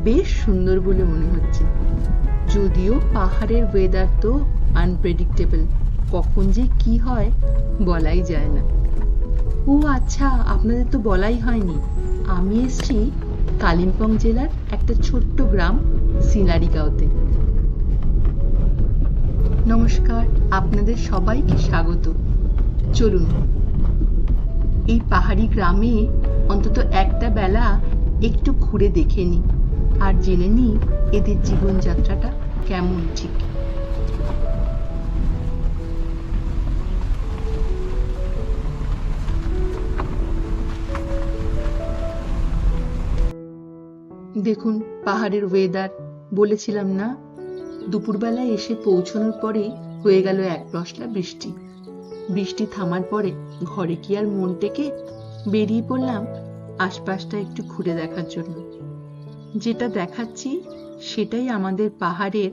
বেশ সুন্দর বলে মনে হচ্ছে। যদিও পাহাড়ের ওয়েদার তো আনপ্রেডিক্টেবল, কখন যে কি হয় বলাই যায় না। ও আচ্ছা, আপনাদের তো বলাই হয়নি, আমি এসছি কালিম্পং জেলার একটা ছোট্ট গ্রাম সিলারিগাঁওতে। নমস্কার, আপনাদের সবাইকে স্বাগত। চলুন এই পাহাড়ি গ্রামে অন্তত একটা বেলা একটু ঘুরে দেখে নিই আর জেনে নিই এদের জীবনযাত্রাটা কেমন। ঠিক দেখুন পাহাড়ের ওয়েদার, বলেছিলাম না দুপুরবেলায় এসে পৌঁছানোর পরেই হয়ে গেল এক পশলা বৃষ্টি। বৃষ্টি থামার পরে ঘরে কি আর মন টেকে, বেরিয়ে পড়লাম আশপাশটা একটু ঘুরে দেখার জন্য। যেটা দেখাচ্ছি সেটাই আমাদের পাহাড়ের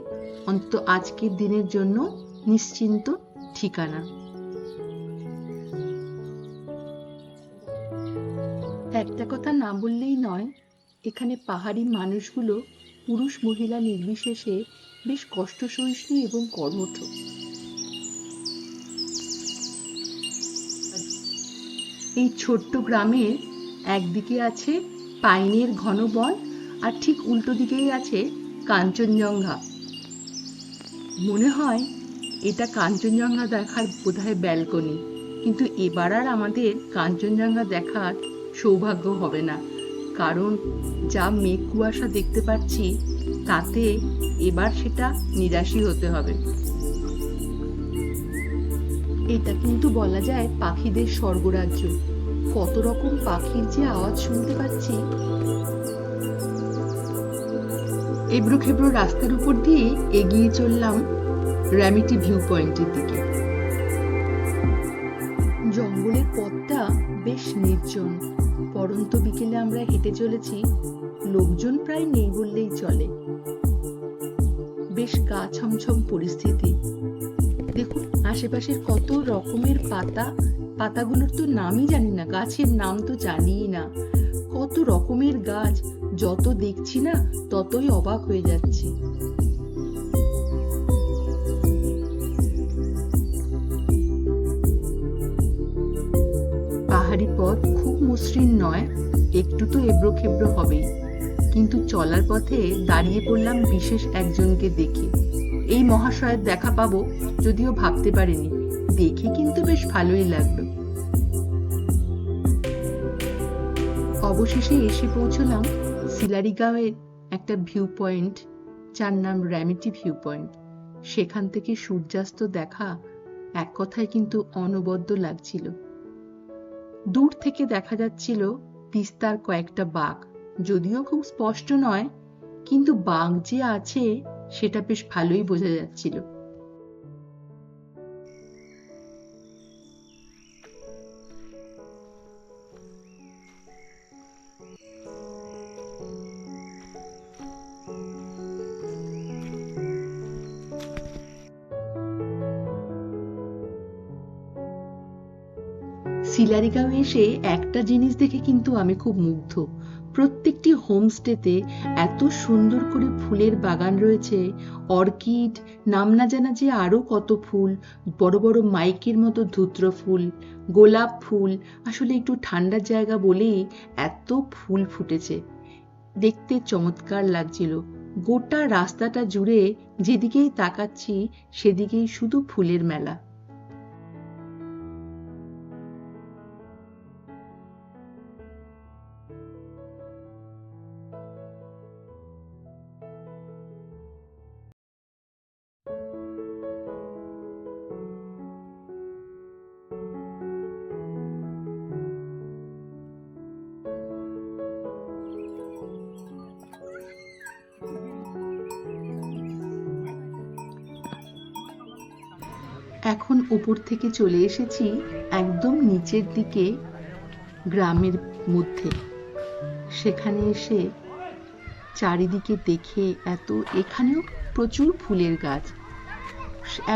অন্তত আজকের দিনের জন্য নিশ্চিন্ত ঠিকানা। একটা কথা না বললেই নয়, এখানে পাহাড়ি মানুষগুলো পুরুষ মহিলা নির্বিশেষে বেশ কষ্ট সহিষ্ণু এবং কর্মঠ। এই ছোট্ট গ্রামের একদিকে আছে পাইনের ঘন বন আর ঠিক উল্টো দিকেই আছে কাঞ্চনজঙ্ঘা। মনে হয় এটা কাঞ্চনজঙ্ঘা দেখার বোধহয় ব্যালকনি, কিন্তু এবার আর আমাদের কাঞ্চনজঙ্ঘা দেখার সৌভাগ্য হবে না, কারণ যা মেঘ কুয়াশা দেখতে পাচ্ছি তাতে এবার সেটা নিরাশই হতে হবে। এটা কিন্তু বলা যায় পাখিদের স্বর্গরাজ্য, কত রকম পাখির যে আওয়াজ শুনতে পাচ্ছি। এবড়ো খেবড়ো রাস্তার উপর দিয়ে এগিয়ে চললাম র্যামিটি ভিউ পয়েন্টের দিকে। জঙ্গলের পথটা বেশ নির্জন, পড়ন্ত বিকেলে আমরা হেঁটে চলেছি, লোকজন প্রায় নেই বললেই চলে। বেশ গা ছমছম পরিস্থিতি। দেখুন আশেপাশের কত রকমের পাতা, পাতাগুলোর তো নামই জানি না, গাছের নাম তো জানিই না। কত রকমের গাছ, যত দেখছি না ততই অবাক হয়ে যাচ্ছি। পাহাড়ি পথ খুব মসৃণ নয়, একটু তো এবড়ো খেবড়ো হবেই, কিন্তু চলার পথে দাঁড়িয়ে পড়লাম বিশেষ একজনকে দেখে। এই মহাশয়ের দেখা পাবো যদিও ভাবতে পারিনি, দেখে কিন্তু বেশ ভালোই লাগলো। অবশেষে এসে পৌঁছলাম সিলারিগাঁওয়ের একটা ভিউ পয়েন্ট, যার নাম র্যামিটি ভিউ পয়েন্ট। সেখান থেকে সূর্যাস্ত দেখা এক কথায় কিন্তু অনবদ্য লাগছিল। দূর থেকে দেখা যাচ্ছিল তিস্তার কয়েকটা বাঁক, যদিও খুব স্পষ্ট নয়, কিন্তু বাঁক যে আছে সেটা বেশ ভালোই বোঝা যাচ্ছিল। সিলারিগাঁও এসে একটা জিনিস দেখে কিন্তু আমি খুব মুগ্ধ। প্রত্যেকটি হোমস্টেতে এত সুন্দর করে ফুলের বাগান রয়েছে, অর্কিড, নাম না জানা যে আরো কত ফুল, বড় বড় মাইকের মতো ধূত্র ফুল, গোলাপ ফুল। আসলে একটু ঠান্ডার জায়গা বলেই এত ফুল ফুটেছে, দেখতে চমৎকার লাগছিল। গোটা রাস্তাটা জুড়ে যেদিকেই তাকাচ্ছি সেদিকেই শুধু ফুলের মেলা। এখন উপর থেকে চলে এসেছি একদম নিচের দিকে গ্রামের মধ্যে। সেখানে এসে চারিদিকে দেখে এখানেও প্রচুর ফুলের গাছ,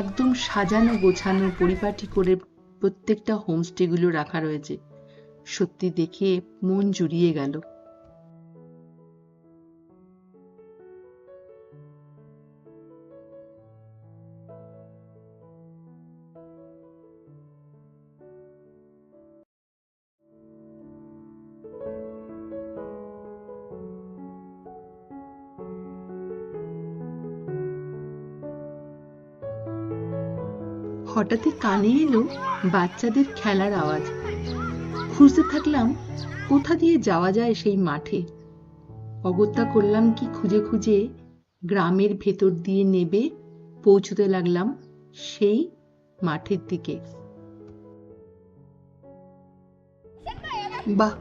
একদম সাজানো গোছানো পরিপাটি করে প্রত্যেকটা হোমস্টে গুলো রাখা রয়েছে। সত্যি দেখে মন জুড়িয়ে গেল। হঠাৎই কানে এলো বাচ্চাদের খেলার আওয়াজ। খুঁজতে থাকলাম কোথা দিয়ে যাওয়া যায় সেই মাঠে। অগত্যা করলাম কি খুঁজে খুঁজে গ্রামের ভেতর দিয়ে নেবে পৌঁছতে লাগলাম সেই মাঠের দিকে। বাহ,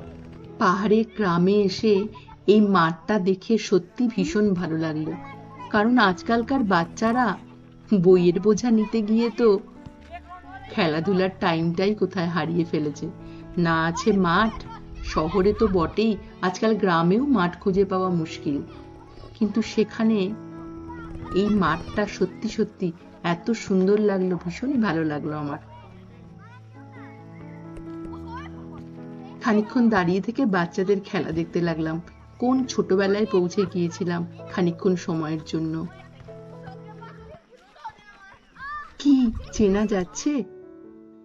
পাহাড়ের গ্রামে এসে এই মাঠটা দেখে সত্যি ভীষণ ভালো লাগলো। কারণ আজকালকার বাচ্চারা বইয়ের বোঝা নিতে গিয়ে তো খেলাধুলার টাইমটাই কোথায় হারিয়ে ফেলেছে। না আছে মাঠ, শহরে তো বটেই, আজকাল গ্রামেও মাঠ খুঁজে পাওয়া মুশকিল। কিন্তু সেখানে এই মাঠটা সত্যি সত্যি এত সুন্দর লাগলো, ভীষণই ভালো লাগলো আমার। খানিকক্ষণ দাঁড়িয়ে থেকে বাচ্চাদের খেলা দেখতে লাগলাম। কোন ছোটবেলায় পৌঁছে গিয়েছিলাম খানিকক্ষণ সময়ের জন্য। কি চেনা যাচ্ছে?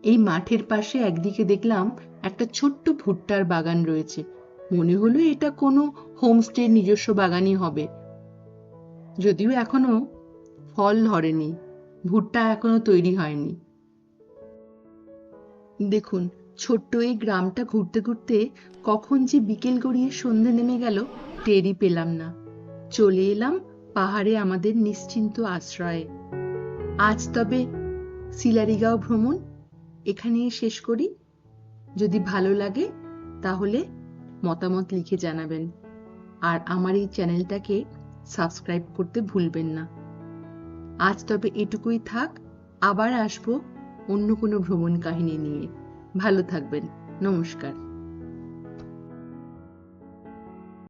এই মাঠের পাশে একদিকে দেখলাম একটা ছোট্ট ভুট্টার বাগান রয়েছে। মনে হলো এটা কোনো হোমস্টের নিজস্ব বাগানই হবে। যদিও এখনো ফল ধরেনি, ভুট্টা এখনো তৈরি হয়নি। দেখুন, ছোট্ট এই গ্রামটা ঘুরতে ঘুরতে কখন যে বিকেল গড়িয়ে সন্ধে নেমে গেল টেরই পেলাম না। চলে এলাম পাহাড়ে আমাদের নিশ্চিন্ত আশ্রয়ে। আজ তবে সিলারিগাঁও ভ্রমণ এখানেই শেষ করি। যদি ভালো লাগে তাহলে মতামত লিখে জানাবেন, আর আমার এই চ্যানেলটাকে সাবস্ক্রাইব করতে ভুলবেন না। আজ তবে এটুকুই থাক, আবার আসবো অন্য কোনো ভ্রমণ কাহিনী নিয়ে। ভালো থাকবেন, নমস্কার।